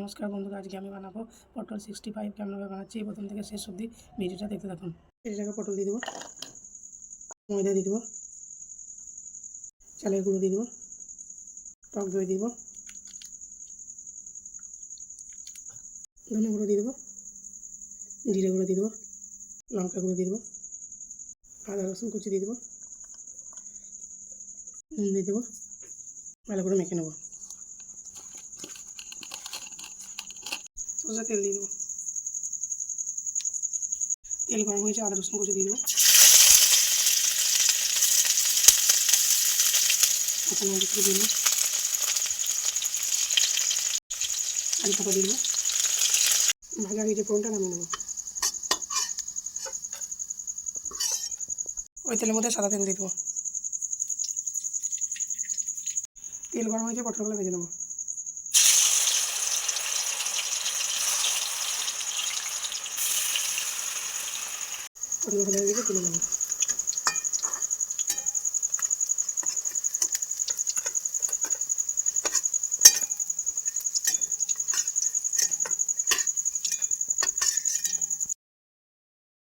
নমস্কার বন্ধুরা, আজকে আমি বানাবো পটল 65 কেমনভাবে বানাচ্ছি প্রথম থেকে শেষ অবধি ভিডিওটা দেখতে থাকুন। এই জায়গায় পটল দিয়ে দেবো, ময়দা দিয়ে দেবো, চালের গুঁড়ো দিয়ে দেবো, টক দই দিয়ে দেবো, ধনে গুঁড়ো দিয়ে দেবো, জিরে গুঁড়ো দিয়ে দেবো, লঙ্কা গুঁড়ো দিয়ে দেবো, আদা রসুন কুচি দিয়ে দেবো, নুন দিয়ে দেবো, ভালো করে মেখে নেবো। সরষের তেল দিয়ে দেবো, তেল গরম হয়েছে, আদা রসুন কুচি দিয়ে দেবো, কাঁচা লঙ্কা কুচি দিয়ে দেবো, কারি পাতা দিয়ে দেবো, ভাজা হয়ে যে ফোড়নটা নামিয়ে নেবো। ওই তেলের মধ্যে সাদা তেল দিয়ে দেবো, তেল গরম হয়েছে, পটলগুলো ভেজে নেবো। পটল ভাজা হয়ে গেছে, তুলে নেবো।